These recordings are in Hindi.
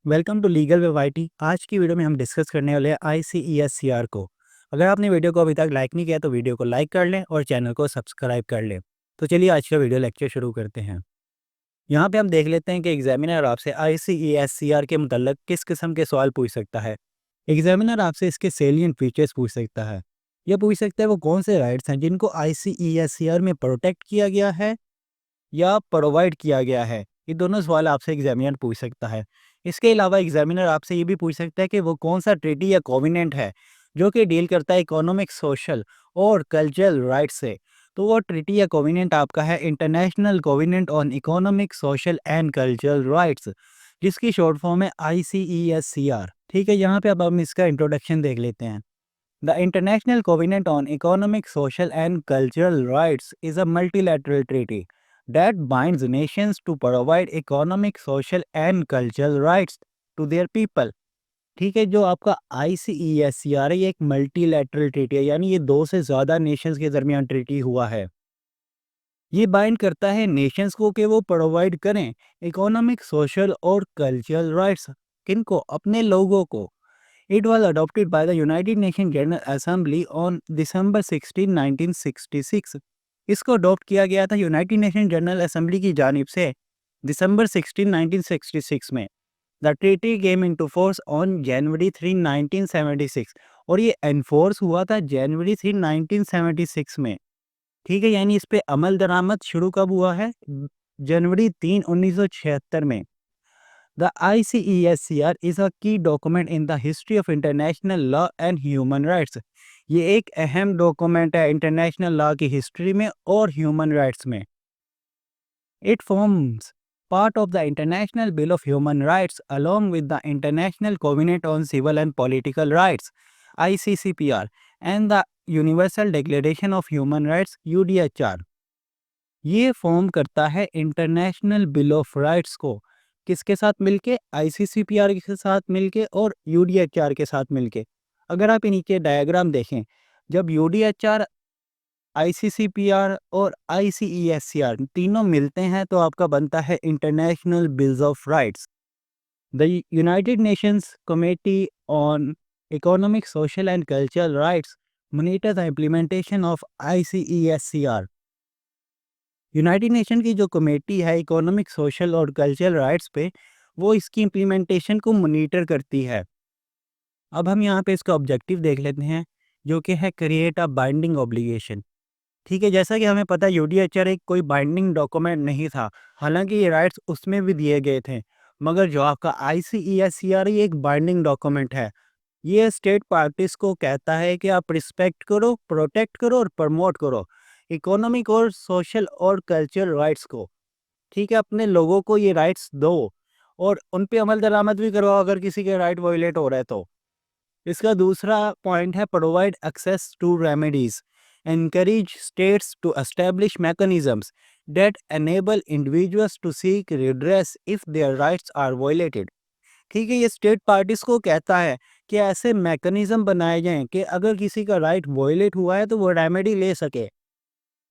Welcome to legal with YT. आज की वीडियो में हम डिस्कस करने वाले हैं आईसीईएससीआर को। अगर आपने वीडियो को अभी तक लाइक नहीं किया तो वीडियो को लाइक कर लें और चैनल को सब्सक्राइब कर लें। तो चलिए आज का वीडियो लेक्चर शुरू करते हैं। यहाँ पे हम देख लेते हैं कि एग्जामिनर आपसे आईसीईएससीआर के मुतल्लिक किस किस्म के सवाल पूछ सकता है। एग्जामिनर आपसे इसके सेलियंट फीचर्स पूछ सकता है। यह पूछ सकता है वो कौन से राइट्स हैं जिनको आईसीईएससीआर में प्रोटेक्ट किया गया है या प्रोवाइड किया गया है। ये दोनों सवाल आपसे एग्जामिनर पूछ सकता है। इसके अलावा एग्जामिनर आपसे ये भी पूछ सकता है कि वो कौन सा ट्रीटी या कोविनेंट है जो कि डील करता है इकोनॉमिक, सोशल और कल्चरल राइट्स से। तो वो ट्रीटी या कोविनेंट आपका है international covenant on economic, social and cultural rights, जिसकी शॉर्ट फॉर्म है आईसीईएससीआर। ठीक है, यहाँ पे अब हम इसका इंट्रोडक्शन देख लेते हैं। The international covenant on economic, social and cultural rights is a multilateral treaty that binds nations to provide economic, social and cultural rights to their people। ठीक है, जो आपका आईसीईएससीआर है ये एक मल्टीलैटरल ट्रीटी है, यानी ये दो से ज़्यादा नेशंस के दरमियान ट्रीटी हुआ है। ये बाइंड करता है नेशंस को कि वो प्रोवाइड करें इकोनॉमिक, सोशल और कल्चरल राइट्स। किनको? अपने लोगों को। It was adopted by the United nation general assembly on December 16, 1966। इसको अडॉप्ट किया गया था यूनाइटेड नेशन जनरल असेंबली की जानिब से दिसंबर 16, 1966 में। The treaty came into force on January 3, 1976 और ये एनफोर्स हुआ था जनवरी 3, 1976 में। ठीक है, यानी इस पे अमल दरामद शुरू कब हुआ है? जनवरी 3, 1976 में। The ICESCR is a key document in the history of international law and human rights। ये एक अहम डॉक्यूमेंट है इंटरनेशनल लॉ की हिस्ट्री में और ह्यूमन राइट्स में। It forms part of the International Bill of Human Rights along with the International Covenant on Civil and Political Rights (ICCPR) and the Universal Declaration of Human Rights (UDHR)। ये फॉर्म करता है इंटरनेशनल बिल ऑफ राइट्स को किसके साथ मिलके? आईसीसीपीआर के साथ मिलके और यूडीएचआर के साथ मिलके। अगर आप नीचे डायग्राम देखें, जब यूडीएचआर, आईसीसीपीआर और आईसीईएससीआर तीनों मिलते हैं तो आपका बनता है international bills of rights. The United Nations committee on economic, social and cultural rights monitor the implementation of ICESCR. United Nation की जो कमेटी है इकोनॉमिक, सोशल और कल्चरल राइट्स पे, वो इसकी इम्प्लीमेंटेशन को मॉनिटर करती है। अब हम यहाँ पे इसका ऑब्जेक्टिव देख लेते हैं, जो कि है क्रिएट अ बाइंडिंग ऑब्लिगेशन। ठीक है, जैसा कि हमें पता है यूडीएचआर एक कोई बाइंडिंग डॉक्यूमेंट नहीं था, हालांकि ये राइट्स उसमें भी दिए गए थे। मगर जो आपका आईसीईएससीआर ये एक बाइंडिंग डॉक्यूमेंट है। ये स्टेट पार्टीज को कहता है कि आप रिस्पेक्ट करो, प्रोटेक्ट करो और प्रमोट करो इकोनॉमिक और सोशल और कल्चरल राइट्स को। ठीक है, अपने लोगों को ये राइट्स दो और उन पे अमल दरामद भी करवाओ अगर किसी के राइट वायलेट हो रहा है तो। इसका दूसरा पॉइंट है provide access to remedies, encourage states to establish mechanisms that enable individuals to seek redress if their rights are violated। ठीक है, ये स्टेट पार्टीज को कहता है कि ऐसे मैकेनिज्म बनाए जाएं कि अगर किसी का राइट वायलेट हुआ है तो वो रेमेडी ले सके।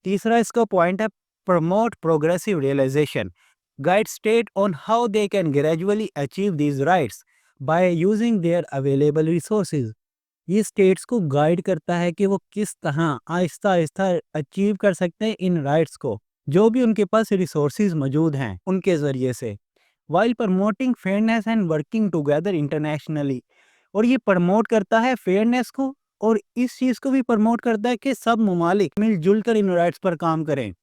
तीसरा इसका पॉइंट है promote progressive realisation, guide state on how they can gradually achieve these rights by using their available resources. ये स्टेट्स को गाइड करता है कि वो किस तरह आहिस्ता आहिस्ता अचीव कर सकते हैं इन राइट्स को, जो भी उनके पास रिसोर्सेज मौजूद हैं उनके ज़रिए से। While promoting fairness and working together internationally, और ये प्रमोट करता है फेयरनेस को और इस चीज़ को भी प्रमोट करता है कि सब ममालिक मिलजुल कर इन राइट्स पर काम करें।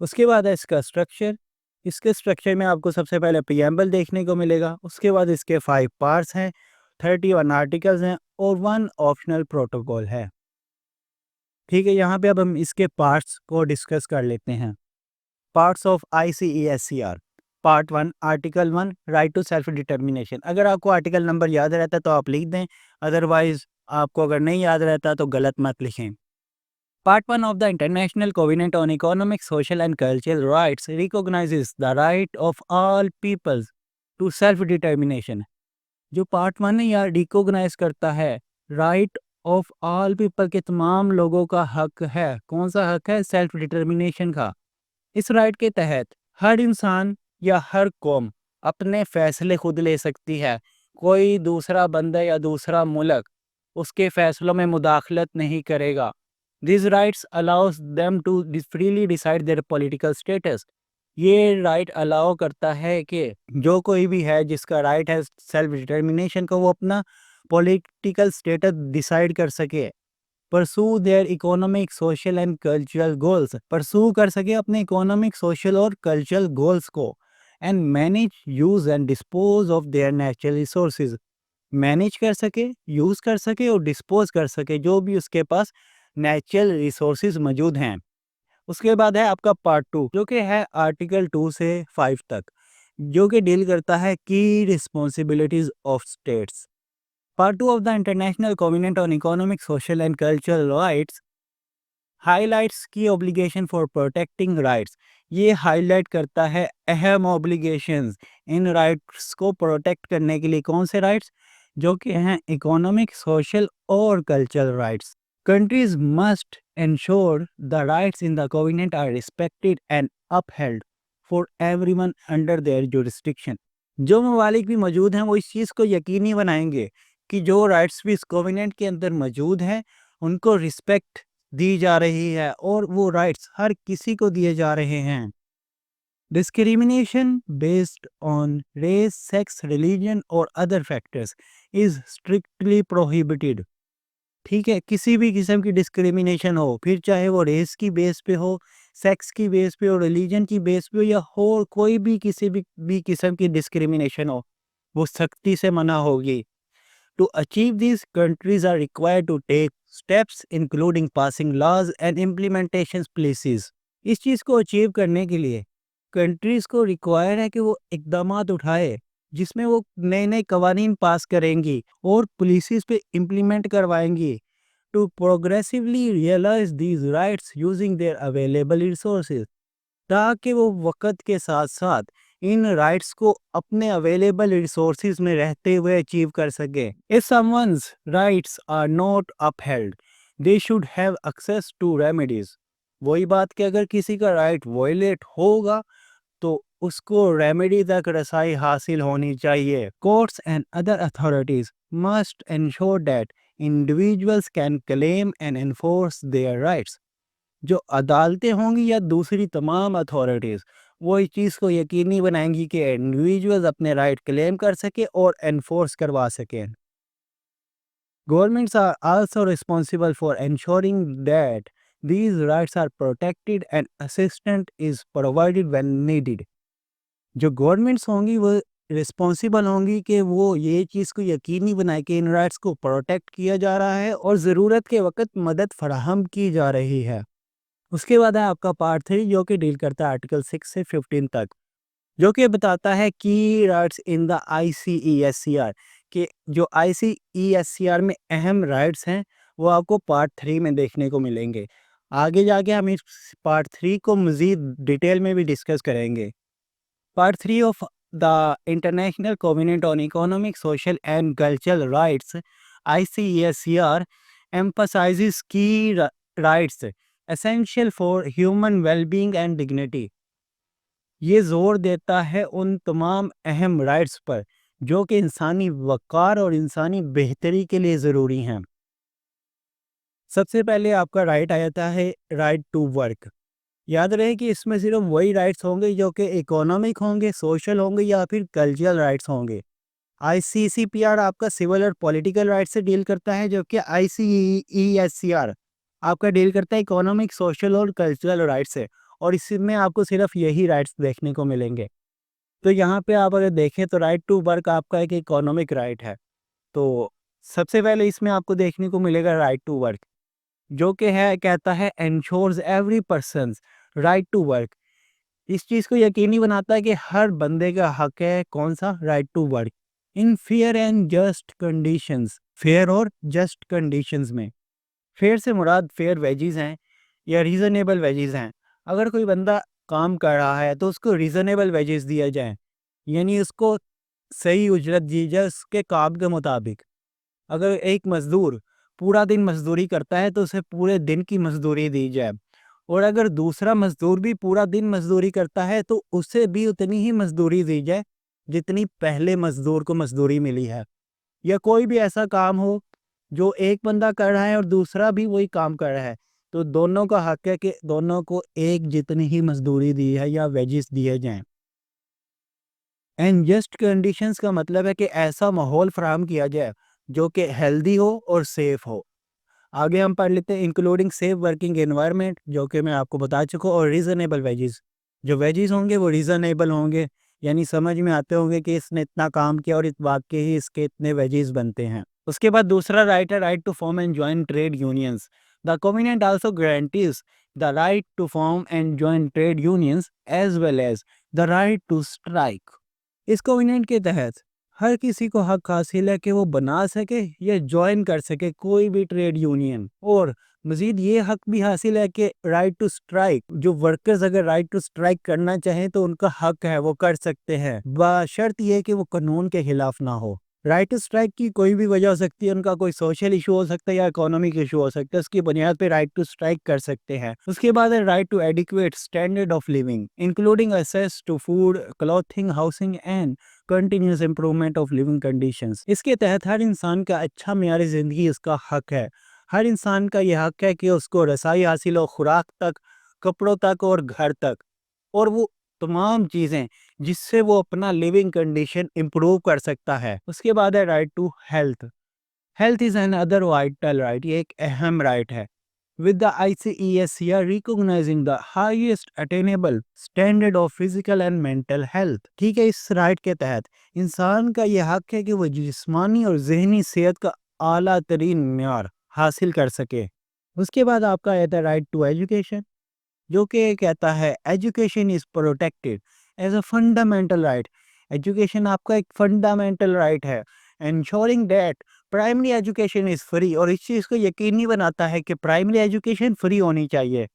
उसके बाद है इसका स्ट्रक्चर। इसके स्ट्रक्चर में आपको सबसे पहले प्रीएम्बल देखने को मिलेगा, उसके बाद इसके 5 पार्ट्स हैं, 31 आर्टिकल्स हैं और 1 ऑप्शनल प्रोटोकॉल है। ठीक है, यहाँ पे अब हम इसके पार्ट्स को डिस्कस कर लेते हैं। Parts of ICESCR. Part 1, article 1, right to self determination. अगर आपको आर्टिकल नंबर याद रहता है तो आप लिख दें, अदरवाइज आपको अगर नहीं याद रहता तो गलत मत लिखें। Part 1 of the International Covenant on Economic, Social and Cultural Rights recognizes the right of all peoples to self-determination। जो पार्ट 1 है यह रिकॉग्नाइज करता है राइट ऑफ ऑल पीपल के तमाम लोगों का हक है। कौन सा हक है? सेल्फ डिटर्मिनेशन का। इस राइट के तहत हर इंसान या हर कौम अपने फैसले खुद ले सकती है। कोई दूसरा बंदा या दूसरा मुल्क उसके फैसलों में मुदाखलत नहीं करेगा। This rights allows them to freely decide their political status. ये राइट अलाउ करता है कि जो कोई भी है जिसका राइट है सेल्फ डिटर्मिनेशन का, वो अपना पॉलिटिकल स्टेटस डिसाइड कर सके, pursue their economic social and cultural goals, pursue कर सके अपने इकोनॉमिक सोशल और कल्चरल गोल्स को, and manage use and dispose of their natural resources, manage कर सके, यूज कर सके और डिस्पोज कर सके जो भी उसके पास नेचुरल रिसोर्सेज मौजूद हैं। उसके बाद है आपका पार्ट 2 जो कि है आर्टिकल 2 से 5 तक, जो कि डील करता है की responsibilities of states. Part 2 of the international convent on economic social and cultural rights highlights की ऑब्लिगेशन फॉर प्रोटेक्टिंग राइट्स। ये हाईलाइट करता है अहम ऑब्लिगेशंस इन राइट्स को प्रोटेक्ट करने के लिए। कौन से राइट्स? जो कि हैं इकोनॉमिक सोशल और cultural rights. Countries must ensure the rights in the covenant are respected and upheld for everyone under their jurisdiction। जो ममालिक भी मौजूद हैं वो इस चीज़ को यकीनी बनाएंगे कि जो राइट्स भी इस कोवेनेंट के अंदर मौजूद हैं उनको रिस्पेक्ट दी जा रही है और वो राइट्स हर किसी को दिए जा रहे हैं। Discrimination based on race, sex, religion और other factors is strictly prohibited. ठीक है, किसी भी किस्म की डिस्क्रिमिनेशन हो, फिर चाहे वो रेस की बेस पे हो, सेक्स की बेस पे हो, रिलीजन की बेस पे हो या हो कोई भी किसी भी किस्म की डिस्क्रिमिनेशन हो, वो सख्ती से मना होगी। To achieve these, countries are required to take steps including passing laws and implementation policies। इस चीज़ को अचीव करने के लिए कंट्रीज़ को रिक्वायर है कि वो इक़दामात उठाए जिसमें वो नए नए कवानीन पास करेंगी और पॉलिसीज़ पे implement करवाएंगी to progressively realize these rights using their available resources, ताकि वो वक़्त के साथ साथ इन राइट्स को अपने अवेलेबल रिसोर्सेज में रहते हुए अचीव कर सके। If someone's rights are not upheld they should have access to remedies. वही बात कि अगर किसी का राइट वायलेट होगा तो उसको रेमेडी तक रसाई हासिल होनी चाहिए। Courts and other authorities must ensure that individuals can claim and enforce their rights. जो अदालतें होंगी या दूसरी तमाम अथॉरिटीज़ वो इस चीज़ को यकीनी बनाएंगी कि इंडिविजुअल्स अपने राइट क्लेम कर सके और एनफोर्स करवा सकें। Governments are also responsible for ensuring that these rights are protected and assistance is provided when needed। जो गवर्नमेंट्स होंगी वो रिस्पॉन्सिबल होंगी कि वो ये चीज़ को यकीनी बनाए कि इन राइट्स को प्रोटेक्ट किया जा रहा है और ज़रूरत के वक्त मदद फराहम की जा रही है। उसके बाद है आपका पार्ट 3 जो कि डील करता है आर्टिकल 6 से 15 तक, जो कि बताता है की राइट्स इन द ICESCR कि जो ICESCR में अहम राइट्स हैं वो आपको पार्ट 3 में देखने को मिलेंगे। आगे जाके हम इस पार्ट 3 को मज़ीद डिटेल में भी डिस्कस करेंगे। Part 3 of the international covenant on economic, social and cultural rights ICESCR emphasizes key rights essential for human well-being and dignity। ये जोर देता है उन तमाम अहम राइट्स पर जो कि इंसानी वक़ार और इंसानी बेहतरी के लिए ज़रूरी हैं। सबसे पहले आपका राइट आ जाता है राइट टू वर्क। याद रहे कि इसमें सिर्फ वही राइट्स होंगे जो कि इकोनॉमिक होंगे, सोशल होंगे या फिर कल्चरल राइट्स होंगे। ICCPR आपका सिविल और पॉलिटिकल राइट्स से डील करता है, जबकि ICESCR आपका डील करता है इकोनॉमिक, सोशल और कल्चरल राइट्स से, और इसमें आपको सिर्फ यही राइट्स देखने को मिलेंगे। तो यहाँ पे आप अगर देखें तो राइट टू वर्क आपका एक इकोनॉमिक राइट है। तो सबसे पहले इसमें आपको देखने को मिलेगा राइट टू वर्क, जो कि है कहता है ensures every persons right to work. इस चीज़ को यकीनी बनाता है कि हर बंदे का हक है कौन सा? Right to work in fair and just conditions. Fair और जस्ट कंडीशंस में, फेयर से मुराद फेयर वेजेस हैं या रीज़नेबल वेजेस हैं। अगर कोई बंदा काम कर रहा है तो उसको रीज़नेबल वेजेस दिया जाए, यानी उसको सही उजरत दी जाए उसके काम के मुताबिक। अगर एक मज़दूर पूरा दिन मज़दूरी करता है तो उसे पूरे दिन की मज़दूरी दी जाए, और अगर दूसरा मज़दूर भी पूरा दिन मज़दूरी करता है तो उसे भी उतनी ही मज़दूरी दी जाए जितनी पहले मजदूर को मजदूरी मिली है, या कोई भी ऐसा काम हो जो एक बंदा कर रहा है और दूसरा भी वही काम कर रहा है, तो दोनों का हक है कि दोनों को एक जितनी ही मजदूरी दी है या वेजेस दिए जाएं। एंड जस्ट कंडीशंस का मतलब है कि ऐसा माहौल फराहम किया जाए जो कि हेल्दी हो और सेफ हो। आगे हम पढ़ लेते हैं इंक्लूडिंग सेफ वर्किंग एनवायरनमेंट, जो कि मैं आपको बता चुका हूँ, और रीज़नेबल वेजेस। जो वेजेस होंगे वो रीज़नेबल होंगे, यानी समझ में आते होंगे कि इसने इतना काम किया और इस वाक़ई ही इसके इतने वेजेस बनते हैं। उसके बाद दूसरा राइट है right to form and join trade unions. The covenant also guarantees the right to form and join trade unions as well as the right to strike. इस कॉवेनेंट के तहत हर किसी को हक हासिल है कि वो बना सके या ज्वाइन कर सके कोई भी ट्रेड यूनियन, और मजीद ये हक भी हासिल है कि राइट टू स्ट्राइक, जो वर्कर्स अगर राइट टू स्ट्राइक करना चाहें तो उनका हक है, वो कर सकते हैं, बशर्त ये कि वो कानून के खिलाफ ना हो। राइट टू स्ट्राइक की कोई भी वजह हो सकती है, उनका कोई सोशल इशू हो सकता है या इकोनॉमिक इशू हो सकता है, उसकी बुनियाद पे राइट टू स्ट्राइक कर सकते हैं। उसके बाद है right to adequate standard of living including access to food, clothing, housing and continuous improvement of living conditions. इसके तहत हर इंसान का अच्छा मेयारी ज़िंदगी इसका हक है। हर इंसान का यह हक है कि उसको रसाई हासिल हो खुराक तक, कपड़ों तक और घर तक, और वो तमाम चीज़ें जिससे वो अपना लिविंग कंडीशन इम्प्रूव कर सकता है। उसके बाद है right to health. Health is another vital right, ये एक अहम राइट है। With the ICESCR recognizing the highest attainable standard of physical and mental health। ठीक है, इस राइट के तहत इंसान का यह हक है कि वह जिस्मानी और जहनी सेहत का आला तरीन म्यार हासिल कर सके। उसके बाद आपका आता है राइट टू एजुकेशन, जो कि ये कहता है education is protected as a fundamental right. Education आपका एक फंडामेंटल राइट है। ensuring that primary education is free, और इस चीज़ को यकीनी बनाता है कि प्राइमरी एजुकेशन फ्री होनी चाहिए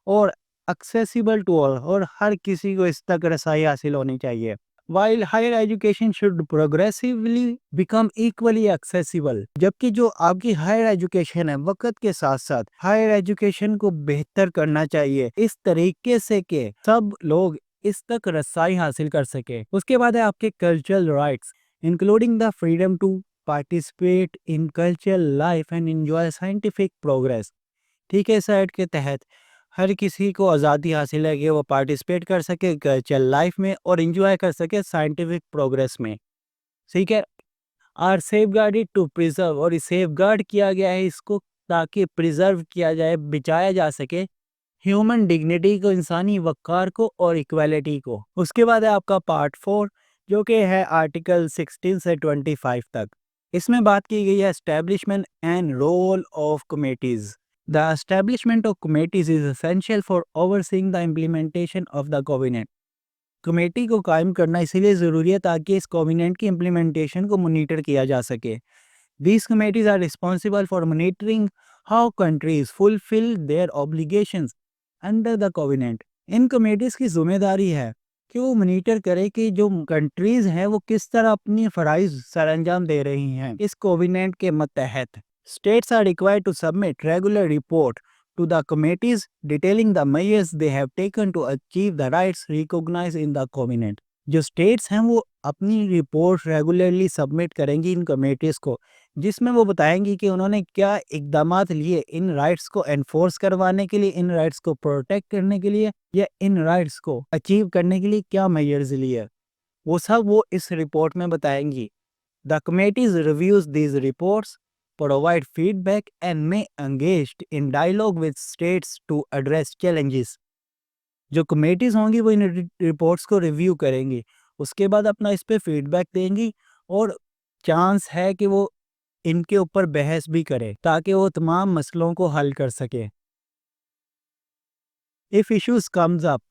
और एक्सेसिबल टू ऑल, और हर किसी को इस तक रसाई हासिल होनी चाहिए। While higher education should progressively become equally accessible, जबकि जो आपकी हायर एजुकेशन है वक्त के साथ साथ हायर एजुकेशन को बेहतर करना चाहिए इस तरीके से कि सब लोग इस तक रसाई हासिल कर सके। उसके बाद है आपके cultural rights including the freedom to participate in cultural life and enjoy scientific progress. ठीक है, इस राइट के तहत हर किसी को आज़ादी हासिल है कि वो पार्टिसिपेट कर सके कल्चरल लाइफ में और इंजॉय कर सके साइंटिफिक प्रोग्रेस में। ठीक है, are safeguarded to preserve, और सेफ गार्ड किया गया है इसको ताकि प्रिजर्व किया जाए, बचाया जा सके ह्यूमन डिग्निटी को, इंसानी वक़ार को और इक्वालिटी को। उसके बाद है आपका पार्ट 4, जो कि है आर्टिकल 16 से 25 तक। इसमें बात की गई है establishment and role of committees. The establishment of committees is essential for overseeing the implementation of the covenant. Committee को कायम करना इसीलिए ज़रूरी है ताकि इस कोवेनेंट की इम्प्लीमेंटेशन को मॉनिटर किया जा सके। These committees are responsible for monitoring how countries fulfill their obligations under the covenant। In committees की जिम्मेदारी है कि वो मॉनिटर करे कि जो कंट्रीज हैं वो किस तरह अपनी फराइज सरअंजाम दे रही हैं इस कोवेनेंट के मतहत। States are required to submit regular report to the committees detailing the measures they have taken to achieve the rights recognized in the covenant। जो स्टेट्स हैं वो अपनी रिपोर्ट रेगुलरली सबमिट करेंगी इन कमेटीज़ को, जिसमें वो बताएंगी कि उन्होंने क्या इकदामात लिए इन राइट्स को एनफोर्स करवाने के लिए, इन राइट्स को प्रोटेक्ट करने के लिए, या इन राइट्स को अचीव करने के लिए क्या मेजर्स लिए। वो सब वो इस रिपोर्ट में बताएंगी। The committees reviews these reports, provide feedback and may engaged in dialogue with states to address challenges। जो कमेटीज होंगी वो इन रिपोर्ट्स को रिव्यू करेंगी, उसके बाद अपना इस पे फीडबैक देंगी, और चांस है कि वो इनके ऊपर बहस भी करे ताकि वो तमाम मसलों को हल कर सके। If issues comes up,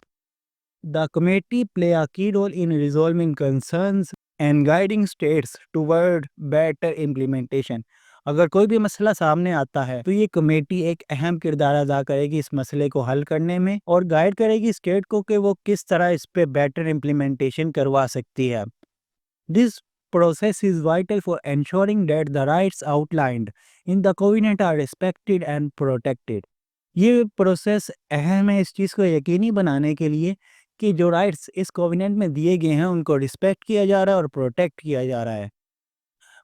the committee play a key role in resolving concerns and guiding states toward better implementation. अगर कोई भी मसला सामने आता है तो ये कमेटी एक अहम किरदार अदा करेगी इस मसले को हल करने में, और गाइड करेगी स्टेट को कि वो किस तरह इस पे बेटर इम्प्लीमेंटेशन करवा सकती है। This process is vital for ensuring that the rights outlined in the covenant are respected and protected। ये प्रोसेस अहम है इस चीज़ को यकीनी बनाने के लिए कि जो राइट्स इस कोवेनेंट में दिए गए हैं उनको रिस्पेक्ट किया जा रहा है और प्रोटेक्ट किया जा रहा है।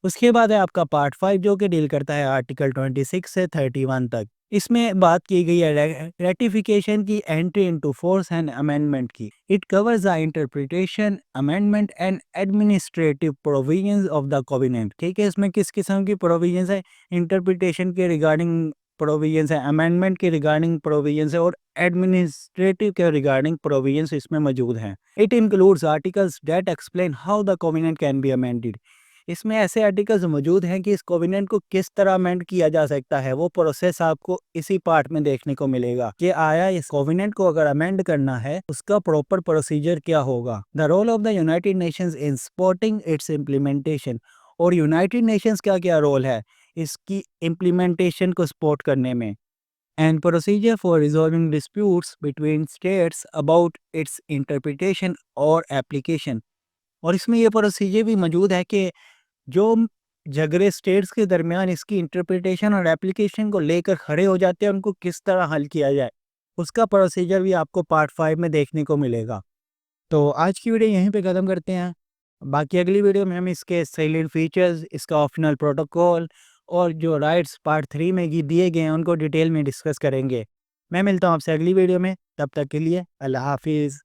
उसके बाद है आपका पार्ट 5 जो कि डील करता है आर्टिकल 26 से 31 तक। इसमें बात की गई है रेटिफिकेशन की, entry into force and amendment की। It covers the interpretation, amendment and administrative provisions of the covenant. ठीक है, इसमें किस किस्म की प्रोविजंस है? इंटरप्रिटेशन के रिगार्डिंग प्रोविजंस है, अमेंडमेंट के रिगार्डिंग प्रोविजंस है और एडमिनिस्ट्रेटिव के रिगार्डिंग प्रोविजंस इसमें मौजूद हैं। It includes articles that explain how the covenant can be amended. इसमें ऐसे आर्टिकल्स मौजूद हैं कि इस कोवेनेंट को किस तरह अमेंड किया जा सकता है, वो प्रोसेस आपको इसी पार्ट में देखने को मिलेगा कि आया इस कोवेनेंट को अगर अमेंड करना है उसका प्रॉपर प्रोसीजर क्या होगा। The role of the United Nations in supporting its implementation. और यूनाइटेड नेशंस का क्या रोल है इसकी इम्प्लीमेंटेशन को सपोर्ट करने में। And procedure for resolving disputes between states about it's interpretation और एप्लीकेशन। और इसमें ये प्रोसीजर भी मौजूद है कि जो झगड़े स्टेट्स के दरमियान इसकी इंटरप्रिटेशन और एप्लीकेशन को लेकर खड़े हो जाते हैं उनको किस तरह हल किया जाए, उसका प्रोसीजर भी आपको पार्ट 5 में देखने को मिलेगा। तो आज की वीडियो यहीं पे ख़त्म करते हैं। बाकी अगली वीडियो में हम इसके सैलिएंट फीचर्स, इसका ऑप्शनल प्रोटोकॉल और जो राइट्स पार्ट 3 में दिए गए हैं उनको डिटेल में डिस्कस करेंगे। मैं मिलता हूँ आपसे अगली वीडियो में, तब तक के लिए अल्लाह हाफिज़।